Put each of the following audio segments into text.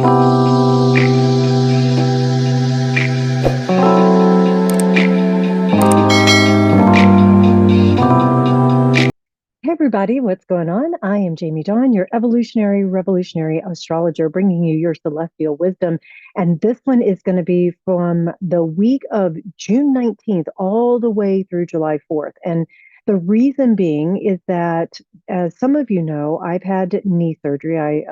Hey everybody, what's going on? I am Jamie Dawn, your evolutionary revolutionary astrologer, bringing you your celestial wisdom. And this one is going to be from the week of June 19th all the way through July 4th. And the reason being is that, as some of you know, I've had knee surgery. I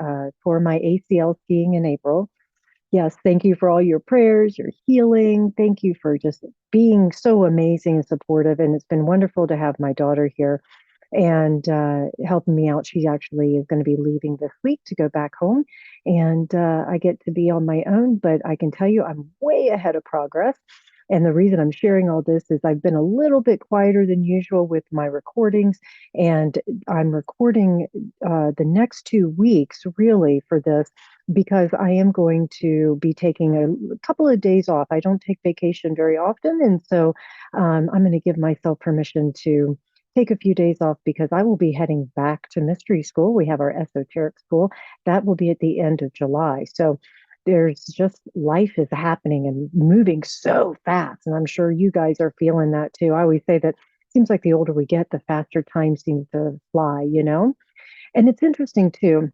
tore my ACL skiing in April. Yes, thank you for all your prayers, your healing. Thank you for just being so amazing and supportive. And it's been wonderful to have my daughter here and helping me out. She actually is going to be leaving this week to go back home, and I get to be on my own. But I can tell you, I'm way ahead of progress. And the reason I'm sharing all this is I've been a little bit quieter than usual with my recordings, and I'm recording the next 2 weeks really for this because I am going to be taking a couple of days off. I don't take vacation very often, and so I'm going to give myself permission to take a few days off because I will be heading back to mystery school. We have our esoteric school that will be at the end of July. So there's just life is happening and moving so fast. And I'm sure you guys are feeling that too. I always say that it seems like the older we get, the faster time seems to fly, you know? And it's interesting too.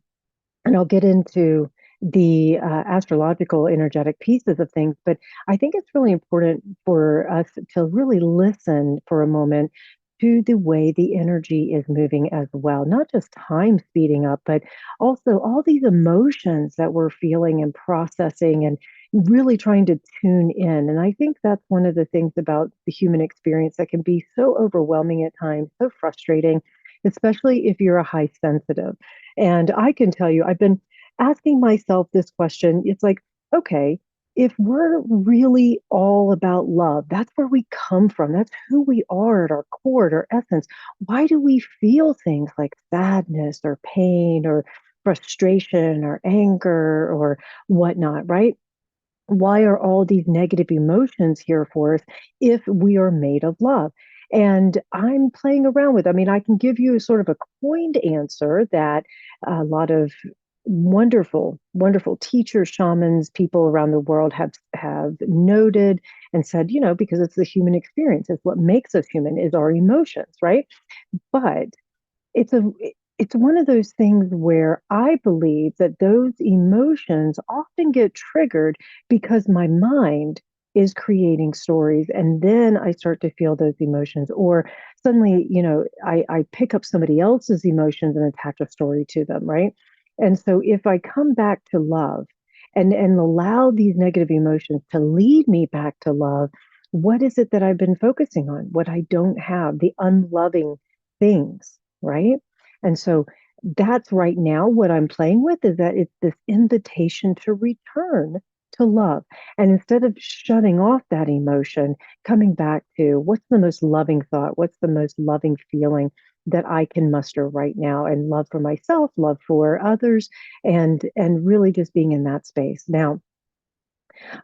And I'll get into the astrological energetic pieces of things, but I think it's really important for us to really listen for a moment to the way the energy is moving as well. Not just time speeding up, but also all these emotions that we're feeling and processing and really trying to tune in. And I think that's one of the things about the human experience that can be so overwhelming at times, so frustrating, especially if you're a high sensitive. And I can tell you, I've been asking myself this question. It's like, okay, if we're really all about love, that's where we come from. That's who we are at our core, at our essence. Why do we feel things like sadness or pain or frustration or anger or whatnot, right? Why are all these negative emotions here for us if we are made of love? And I'm playing around with, I mean, I can give you sort of a coined answer that a lot of wonderful teachers, shamans, people around the world have noted and said, because it's the human experience, it's what makes us human is our emotions, right? But it's a it's one of those things where I believe that those emotions often get triggered because my mind is creating stories and then I start to feel those emotions or suddenly, I pick up somebody else's emotions and attach a story to them, right? And so if I come back to love and allow these negative emotions to lead me back to love, what is it that I've been focusing on? What I don't have, the unloving things, right? And so that's right now what I'm playing with is that it's this invitation to return to love. And instead of shutting off that emotion, coming back to what's the most loving thought? What's the most loving feeling that I can muster right now? And love for myself, love for others, and really just being in that space. Now,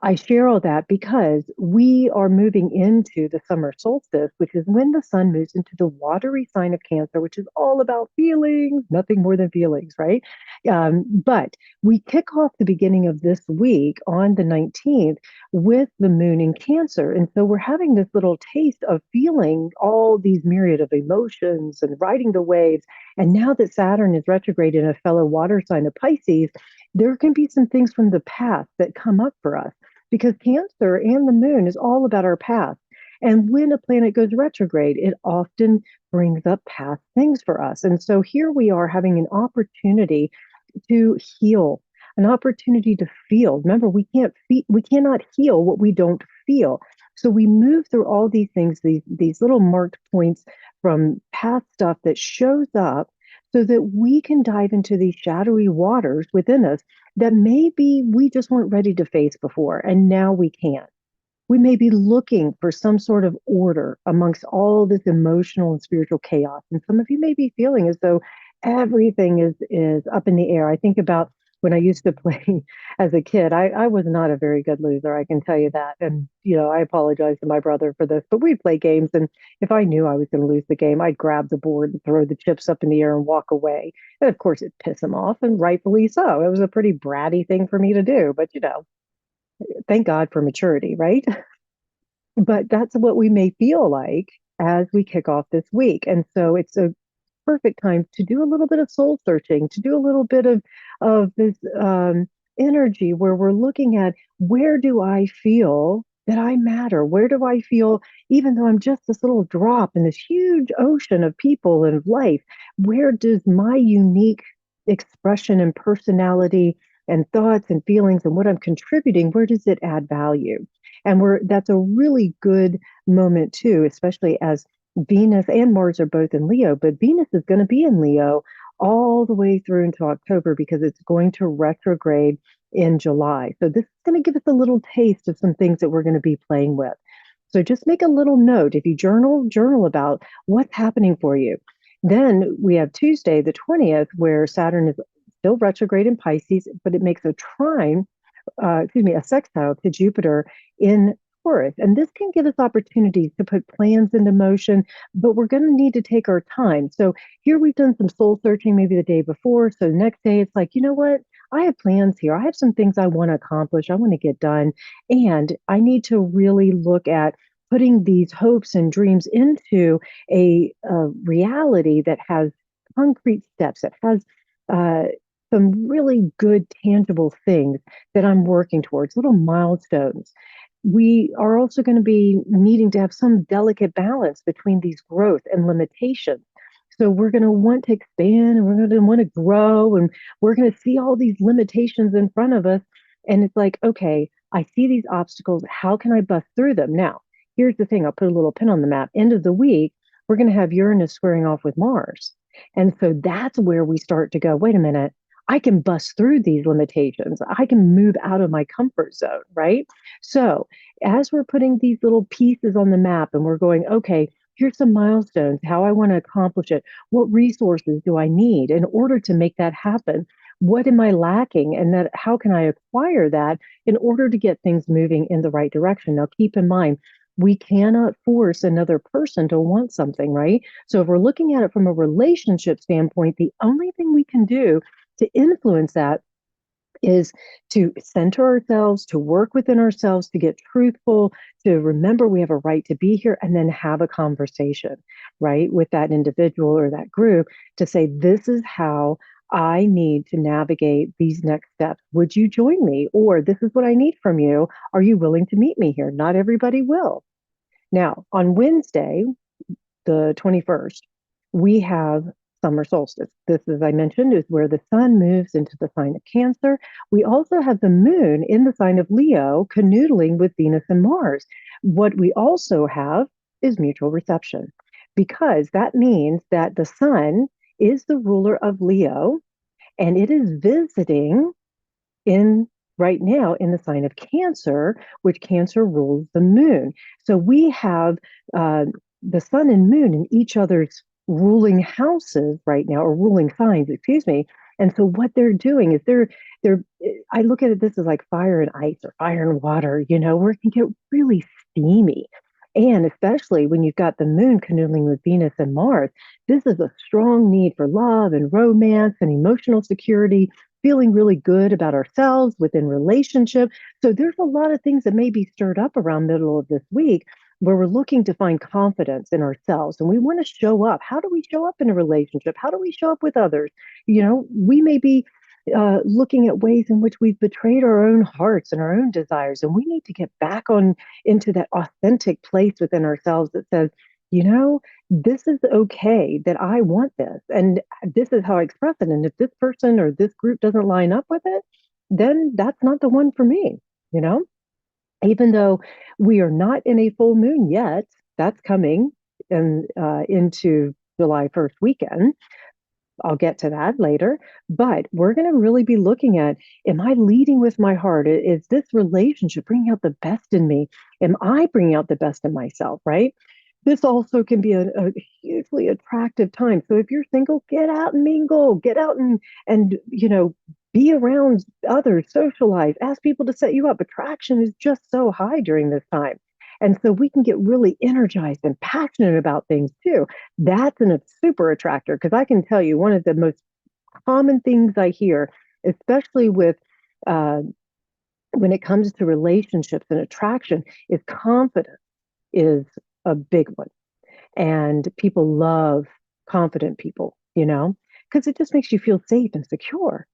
I share all that because we are moving into the summer solstice, which is when the sun moves into the watery sign of Cancer, which is all about feelings, nothing more than feelings, right? But we kick off the beginning of this week on the 19th with the moon in Cancer. And so we're having this little taste of feeling all these myriad of emotions and riding the waves. And now that Saturn is retrograde in a fellow water sign of Pisces, there can be some things from the past that come up for us because Cancer and the moon is all about our past. And when a planet goes retrograde, it often brings up past things for us. And so here we are having an opportunity to heal, an opportunity to feel. Remember, we cannot heal what we don't feel. So we move through all these things, these little marked points from past stuff that shows up so that we can dive into these shadowy waters within us that maybe we just weren't ready to face before, and now we can. We may be looking for some sort of order amongst all this emotional and spiritual chaos. And some of you may be feeling as though everything is up in the air. I think about when I used to play as a kid, I was not a very good loser, I can tell you that. And, I apologize to my brother for this, but we'd play games. And if I knew I was going to lose the game, I'd grab the board and throw the chips up in the air and walk away. And of course, it'd piss him off, and rightfully so. It was a pretty bratty thing for me to do. But, thank God for maturity, right? But that's what we may feel like as we kick off this week. And so it's a perfect time to do a little bit of soul searching, to do a little bit of this energy where we're looking at, where do I feel that I matter? Where do I feel, even though I'm just this little drop in this huge ocean of people and life, where does my unique expression and personality and thoughts and feelings and what I'm contributing, where does it add value? And that's a really good moment too, especially as Venus and Mars are both in Leo, but Venus is going to be in Leo all the way through until October because it's going to retrograde in July. So this is going to give us a little taste of some things that we're going to be playing with. So just make a little note. If you journal about what's happening for you. Then we have Tuesday, the 20th, where Saturn is still retrograde in Pisces, but it makes a a sextile to Jupiter in Taurus. And this can give us opportunities to put plans into motion, but we're going to need to take our time. So here we've done some soul searching maybe the day before. So the next day it's like, you know what? I have plans here. I have some things I want to accomplish. I want to get done. And I need to really look at putting these hopes and dreams into a reality that has concrete steps, that has uh, some really good, tangible things that I'm working towards, little milestones. We are also going to be needing to have some delicate balance between these growth and limitations. So we're going to want to expand and we're going to want to grow and we're going to see all these limitations in front of us. And it's like, okay, I see these obstacles. How can I bust through them? Now, here's the thing, I'll put a little pin on the map. End of the week, we're going to have Uranus squaring off with Mars. And so that's where we start to go, wait a minute, I can bust through these limitations. I can move out of my comfort zone, right? So, as we're putting these little pieces on the map and we're going, okay, here's some milestones, how I want to accomplish it. What resources do I need in order to make that happen? What am I lacking? And that how can I acquire that in order to get things moving in the right direction? Now, keep in mind, we cannot force another person to want something, right? So if we're looking at it from a relationship standpoint, the only thing we can do to influence that is to center ourselves, to work within ourselves, to get truthful, to remember we have a right to be here, and then have a conversation, right, with that individual or that group to say, this is how I need to navigate these next steps. Would you join me? Or this is what I need from you. Are you willing to meet me here? Not everybody will. Now, on Wednesday, the 21st, we have summer solstice. This, as I mentioned, is where the sun moves into the sign of Cancer. We also have the moon in the sign of Leo canoodling with Venus and Mars. What we also have is mutual reception, because that means that the sun is the ruler of Leo and it is visiting in right now in the sign of Cancer, which Cancer rules the moon. So we have the sun and moon in each other's ruling houses right now, or ruling signs, excuse me. And so what they're doing is they're I look at this as like fire and ice or fire and water, where it can get really steamy. And especially when you've got the moon canoodling with Venus and Mars, this is a strong need for love and romance and emotional security, feeling really good about ourselves within relationship. So there's a lot of things that may be stirred up around middle of this week where we're looking to find confidence in ourselves and we want to show up. How do we show up in a relationship? How do we show up with others? We may be looking at ways in which we've betrayed our own hearts and our own desires, and we need to get back on into that authentic place within ourselves that says, this is okay that I want this, and this is how I express it. And if this person or this group doesn't line up with it, then that's not the one for me, you know? Even though we are not in a full moon yet, that's coming into July 1st weekend. I'll get to that later, but we're going to really be looking at, am I leading with my heart? Is this relationship bringing out the best in me? Am I bringing out the best in myself, right? This also can be a hugely attractive time. So if you're single, get out and mingle, get out and be around others, socialize, ask people to set you up. Attraction is just so high during this time. And so we can get really energized and passionate about things too. That's a super attractor because I can tell you one of the most common things I hear, especially with uh, when it comes to relationships and attraction, is confidence is a big one. And people love confident people, because it just makes you feel safe and secure.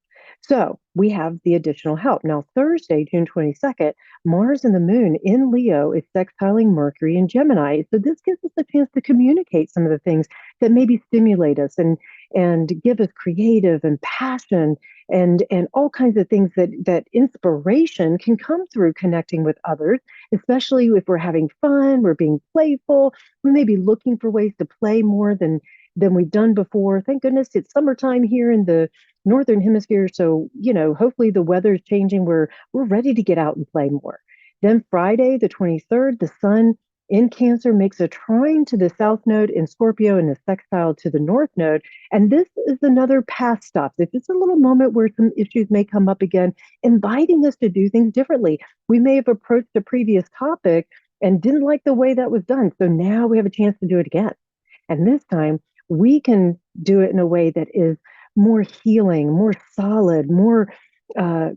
So we have the additional help. Now, Thursday, June 22nd, Mars and the moon in Leo is sextiling Mercury in Gemini. So this gives us a chance to communicate some of the things that maybe stimulate us and give us creative and passion and all kinds of things that inspiration can come through connecting with others, especially if we're having fun, we're being playful, we may be looking for ways to play more than we've done before. Thank goodness it's summertime here in the northern hemisphere, so hopefully the weather is changing. We're ready to get out and play more. Then Friday, the 23rd, the sun in Cancer makes a trine to the south node in Scorpio and a sextile to the north node. And this is another past stop. If it's a little moment where some issues may come up again, inviting us to do things differently. We may have approached a previous topic and didn't like the way that was done. So now we have a chance to do it again. And this time we can do it in a way that is more healing, more solid, more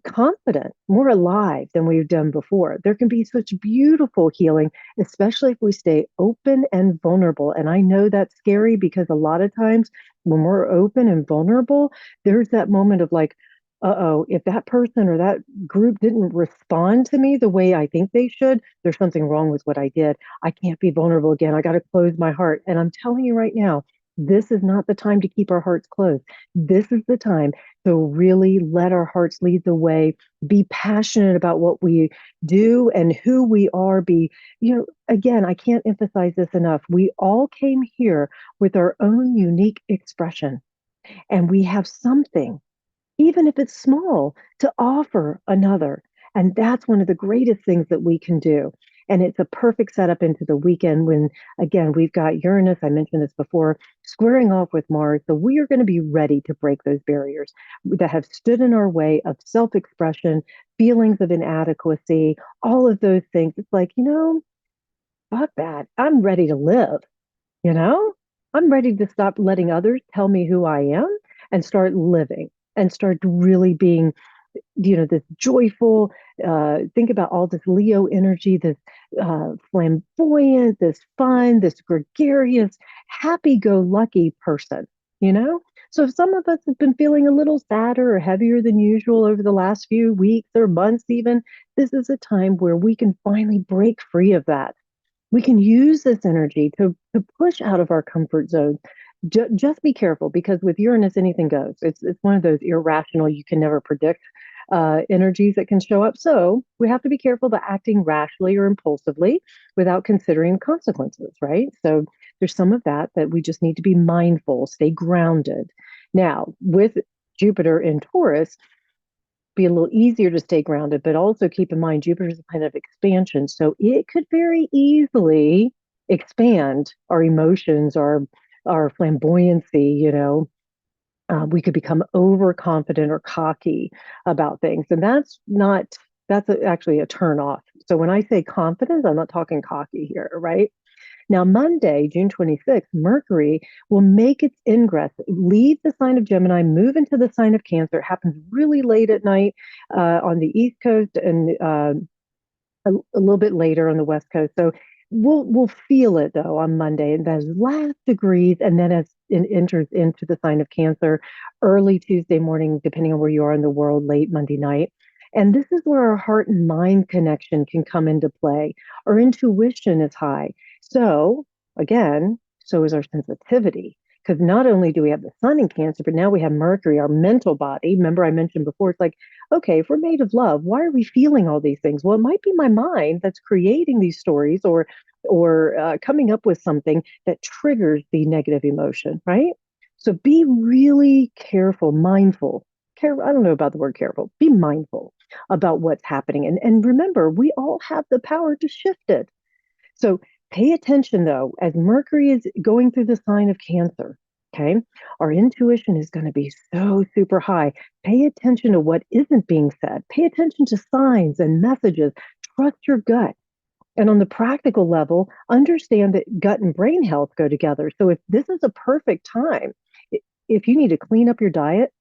confident, more alive than we've done before. There can be such beautiful healing, especially if we stay open and vulnerable. And I know that's scary because a lot of times when we're open and vulnerable, there's that moment of like, uh-oh, if that person or that group didn't respond to me the way I think they should, there's something wrong with what I did. I can't be vulnerable again. I got to close my heart. And I'm telling you right now, this is not the time to keep our hearts closed. This is the time to really let our hearts lead the way, be passionate about what we do and who we are. Again, I can't emphasize this enough. We all came here with our own unique expression, and we have something, even if it's small, to offer another. And that's one of the greatest things that we can do. And it's a perfect setup into the weekend when, again, we've got Uranus, I mentioned this before, squaring off with Mars. So we are going to be ready to break those barriers that have stood in our way of self expression, feelings of inadequacy, all of those things. It's like, fuck that. I'm ready to live. You know, I'm ready to stop letting others tell me who I am and start living and start really being, this joyful, think about all this Leo energy, this flamboyant, this fun, this gregarious, happy go lucky person, you know? So if some of us have been feeling a little sadder or heavier than usual over the last few weeks or months, even, this is a time where we can finally break free of that. We can use this energy to push out of our comfort zone. Just be careful because with Uranus, anything goes. It's one of those irrational, you can never predict energies that can show up. So we have to be careful about acting rashly or impulsively without considering consequences, right? So there's some of that we just need to be mindful, stay grounded. Now, with Jupiter in Taurus, be a little easier to stay grounded, but also keep in mind Jupiter's a planet of expansion. So it could very easily expand our emotions, our flamboyancy, we could become overconfident or cocky about things. And actually a turn off. So when I say confidence, I'm not talking cocky here, right? Now, Monday, June 26th, Mercury will make its ingress, leave the sign of Gemini, move into the sign of Cancer. It happens really late at night on the East Coast and a little bit later on the West Coast. So we'll feel it though on Monday, and those last degrees, and then as it enters into the sign of Cancer early Tuesday morning, depending on where you are in the world, late Monday night. And this is where our heart and mind connection can come into play. Our intuition is high. So again, so is our sensitivity. Because not only do we have the sun in Cancer, but now we have Mercury, our mental body. Remember, I mentioned before, it's like, okay, if we're made of love, why are we feeling all these things? Well, it might be my mind that's creating these stories or coming up with something that triggers the negative emotion, right? So be really careful, mindful. I don't know about the word careful. Be mindful about what's happening. And remember, we all have the power to shift it. So pay attention though, as Mercury is going through the sign of Cancer. Okay. Our intuition is going to be so super high. Pay attention to what isn't being said. Pay attention to signs and messages. Trust your gut. And on the practical level, understand that gut and brain health go together. So if this is a perfect time, if you need to clean up your diet,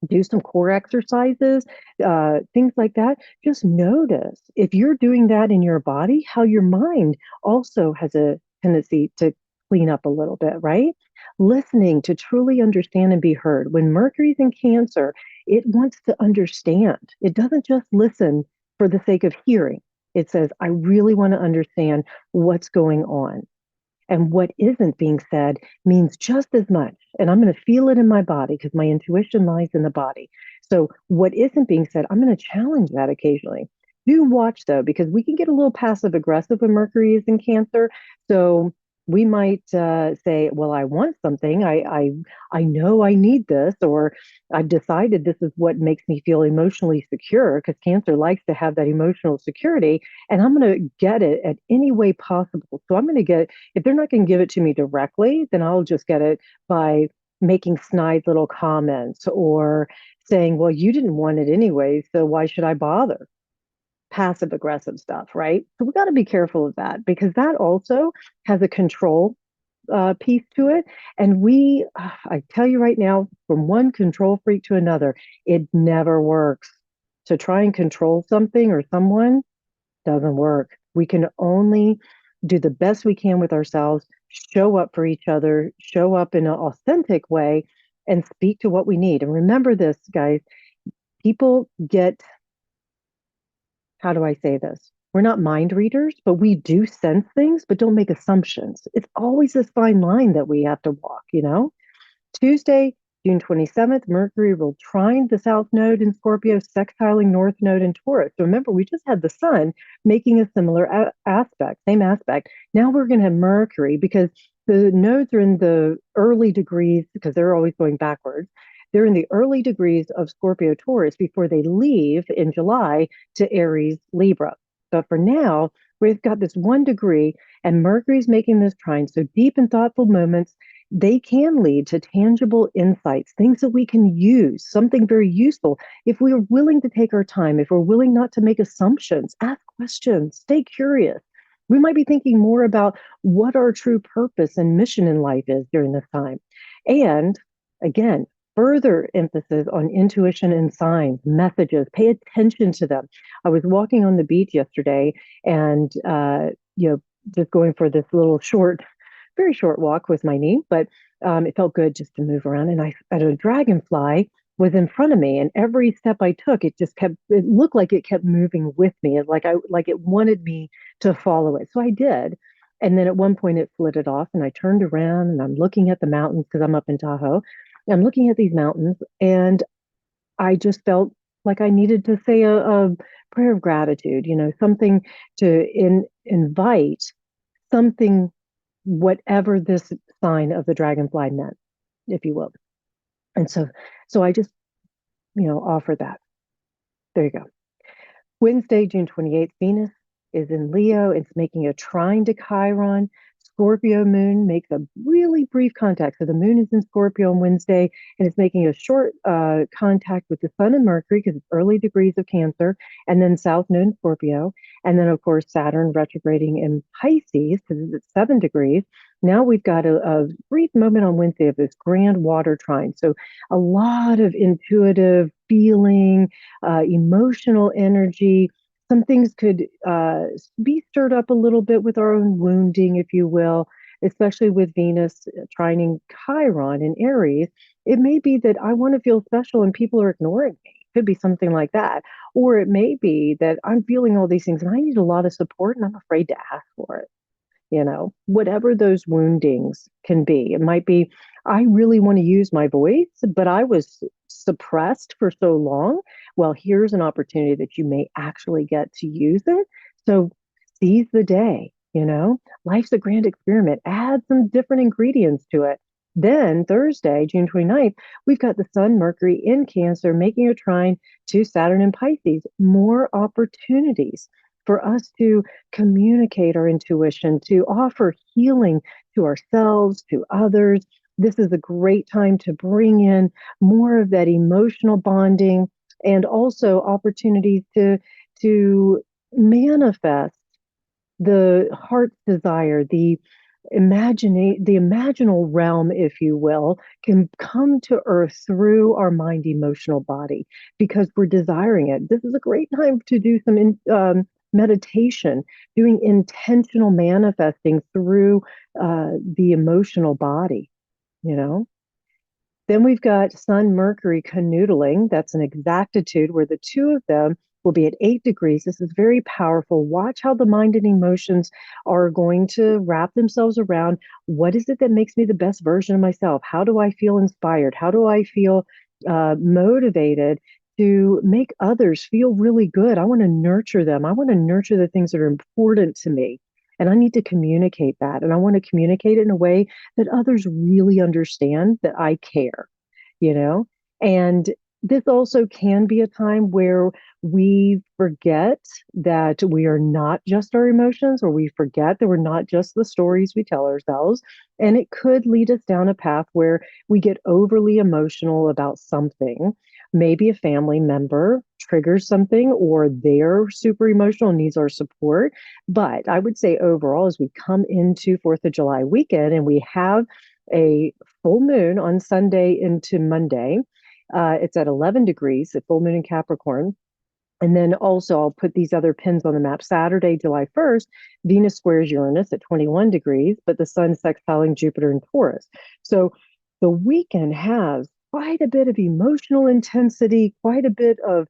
do some core exercises, things like that. Just notice if you're doing that in your body, how your mind also has a tendency to clean up a little bit, right? Listening to truly understand and be heard. When Mercury's in Cancer, it wants to understand. It doesn't just listen for the sake of hearing. It says, I really want to understand what's going on. And what isn't being said means just as much. And I'm going to feel it in my body because my intuition lies in the body. So, what isn't being said, I'm going to challenge that occasionally. Do watch though, because we can get a little passive aggressive when Mercury is in Cancer. So, we might say, "Well, I want something. I know I need this, or I've decided this is what makes me feel emotionally secure." Because Cancer likes to have that emotional security, and I'm going to get it at any way possible. So I'm going to get if they're not going to give it to me directly, then I'll just get it by making snide little comments or saying, well, you didn't want it anyway, so why should I bother? Passive aggressive stuff, right? So we got to be careful of that because that also has a control piece to it. And I tell you right now, from one control freak to another, it never works. To try and control something or someone doesn't work. We can only do the best we can with ourselves, show up for each other, show up in an authentic way, and speak to what we need. And remember this, guys, people get, how do I say this? We're not mind readers, but we do sense things, but don't make assumptions. It's always this fine line that we have to walk, you know? Tuesday, June 27th, Mercury will trine the South Node in Scorpio, sextiling North Node in Taurus. So remember, we just had the Sun making a similar aspect, same aspect. Now we're going to have Mercury because the nodes are in the early degrees, because they're always going backwards. They're in the early degrees of Scorpio Taurus before they leave in July to Aries Libra. But for now, we've got this 1 degree, and Mercury's making this trine. So deep and thoughtful moments, they can lead to tangible insights, things that we can use, something very useful. If we are willing to take our time, if we're willing not to make assumptions, ask questions, stay curious, we might be thinking more about what our true purpose and mission in life is during this time. And again, further emphasis on intuition and signs, messages, pay attention to them. I was walking on the beach yesterday and, just going for this little very short walk with my knee, but it felt good just to move around. And I had a dragonfly was in front of me, and every step I took, it looked like it kept moving with me, like it wanted me to follow it. So I did. And then at one point it flitted off, and I turned around and I'm looking at the mountains because I'm up in Tahoe. I'm looking at these mountains, and I just felt like I needed to say a prayer of gratitude, something to invite something, whatever this sign of the dragonfly meant, if you will. And so I just, offer that. There you go. Wednesday, June 28th, Venus is in Leo. It's making a trine to Chiron. Scorpio moon makes a really brief contact. So the moon is in Scorpio on Wednesday, and it's making a short contact with the sun and Mercury because it's early degrees of Cancer, and then South Node in Scorpio. And then, of course, Saturn retrograding in Pisces because it's 7 degrees. Now we've got a brief moment on Wednesday of this grand water trine. So a lot of intuitive feeling, emotional energy. Some things could be stirred up a little bit with our own wounding, if you will, especially with Venus trining Chiron in Aries. It may be that I want to feel special and people are ignoring me. It could be something like that. Or it may be that I'm feeling all these things and I need a lot of support and I'm afraid to ask for it. Whatever those woundings can be. It might be, I really want to use my voice, but I was suppressed for so long. Well, here's an opportunity that you may actually get to use it. So seize the day, life's a grand experiment. Add some different ingredients to it. Then Thursday, June 29th, we've got the Sun, Mercury in Cancer making a trine to Saturn in Pisces. More opportunities for us to communicate our intuition, to offer healing to ourselves, to others, This is a great time to bring in more of that emotional bonding and also opportunities to manifest the heart's desire, the imaginal realm, if you will, can come to earth through our mind emotional body because we're desiring it. This is a great time to do some meditation, doing intentional manifesting through the emotional body, you know. Then we've got Sun Mercury canoodling. That's an exactitude where the two of them will be at 8 degrees. This is very powerful. Watch how the mind and emotions are going to wrap themselves around what is it that makes me the best version of myself? How do I feel inspired? How do I feel motivated to make others feel really good? I want to nurture them. I want to nurture the things that are important to me. And I need to communicate that. And I want to communicate it in a way that others really understand that I care, you know? And this also can be a time where we forget that we are not just our emotions, or we forget that we're not just the stories we tell ourselves. And it could lead us down a path where we get overly emotional about something. Maybe a family member triggers something, or they're super emotional and needs our support. But I would say overall, as we come into 4th of July weekend and we have a full moon on Sunday into Monday, it's at 11 degrees, a full moon in Capricorn. And then also, I'll put these other pins on the map. Saturday, July 1st, Venus squares Uranus at 21 degrees, but the sun sextiling Jupiter in Taurus. So the weekend has quite a bit of emotional intensity, quite a bit of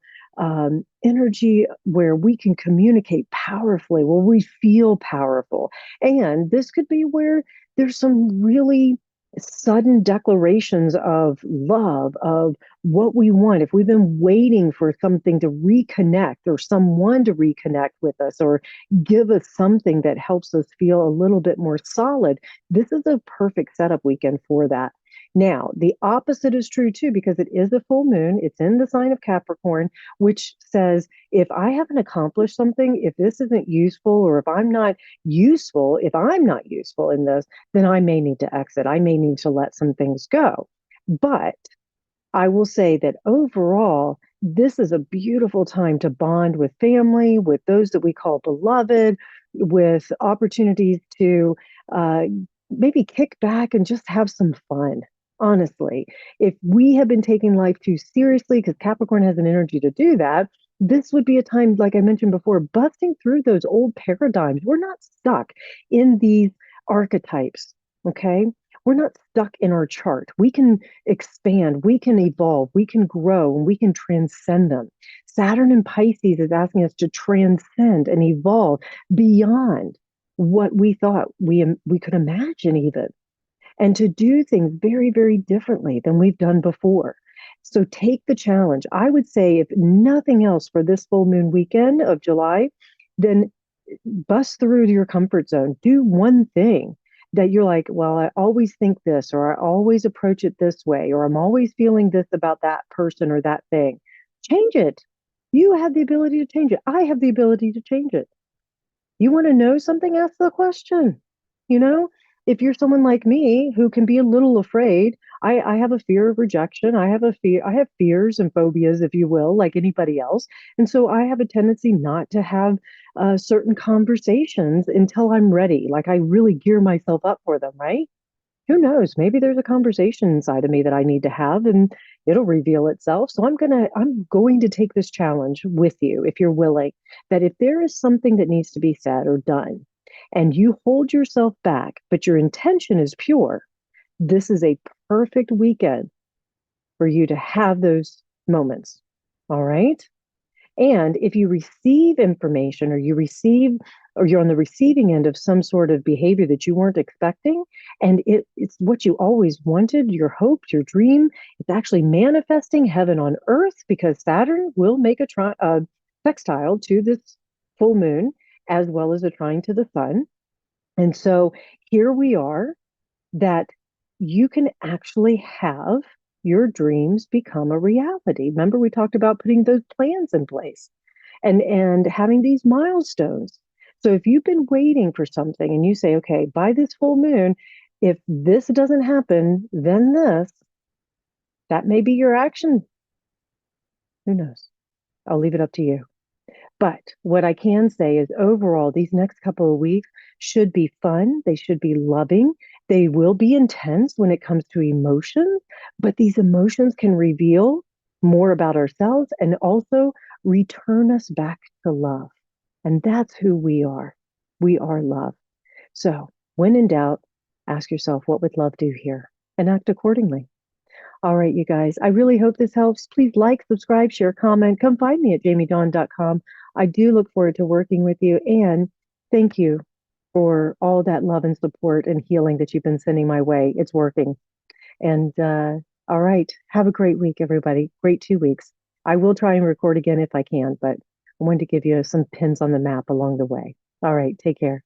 energy where we can communicate powerfully, where we feel powerful. And this could be where there's some really sudden declarations of love, of what we want. If we've been waiting for something to reconnect or someone to reconnect with us or give us something that helps us feel a little bit more solid, this is a perfect setup weekend for that. Now, the opposite is true too, because it is a full moon. It's in the sign of Capricorn, which says if I haven't accomplished something, if this isn't useful, or if I'm not useful in this, then I may need to exit. I may need to let some things go. But I will say that overall, this is a beautiful time to bond with family, with those that we call beloved, with opportunities to uh, maybe kick back and just have some fun. Honestly, if we have been taking life too seriously, because Capricorn has an energy to do that, this would be a time, like I mentioned before, busting through those old paradigms. We're not stuck in these archetypes, okay? We're not stuck in our chart. We can expand, we can evolve, we can grow, and we can transcend them. Saturn in Pisces is asking us to transcend and evolve beyond what we thought we could imagine, even, and to do things very, very differently than we've done before. So take the challenge. I would say, if nothing else, for this full moon weekend of July, then bust through your comfort zone. Do one thing that you're like, well, I always think this, or I always approach it this way, or I'm always feeling this about that person or that thing. Change it. You have the ability to change it. I have the ability to change it. You want to know something? Ask the question. You know, if you're someone like me who can be a little afraid, I have a fear of rejection. I have fears and phobias, if you will, like anybody else. And so I have a tendency not to have certain conversations until I'm ready. Like I really gear myself up for them, right? Who knows? Maybe there's a conversation inside of me that I need to have and it'll reveal itself. So I'm going to take this challenge with you, if you're willing, that if there is something that needs to be said or done and you hold yourself back, but your intention is pure, this is a perfect weekend for you to have those moments. All right? And if you receive information, or you're on the receiving end of some sort of behavior that you weren't expecting, and it's what you always wanted, your hope, your dream, it's actually manifesting heaven on earth, because Saturn will make a sextile to this full moon, as well as a trine to the sun. And so here we are, that you can actually have your dreams become a reality. Remember, we talked about putting those plans in place and having these milestones. So if you've been waiting for something and you say, okay, by this full moon, If this doesn't happen, then this, that may be your action. Who knows? I'll leave it up to you. But what I can say is overall, these next couple of weeks should be fun. They should be loving. They will be intense when it comes to emotions, but these emotions can reveal more about ourselves and also return us back to love. And that's who we are. We are love. So when in doubt, ask yourself, what would love do here? And act accordingly. All right, you guys, I really hope this helps. Please like, subscribe, share, comment. Come find me at jamiedawn.com. I do look forward to working with you. And thank you for all that love and support and healing that you've been sending my way. It's working. And all right, have a great week, everybody. Great 2 weeks. I will try and record again if I can, but I wanted to give you some pins on the map along the way. All right, take care.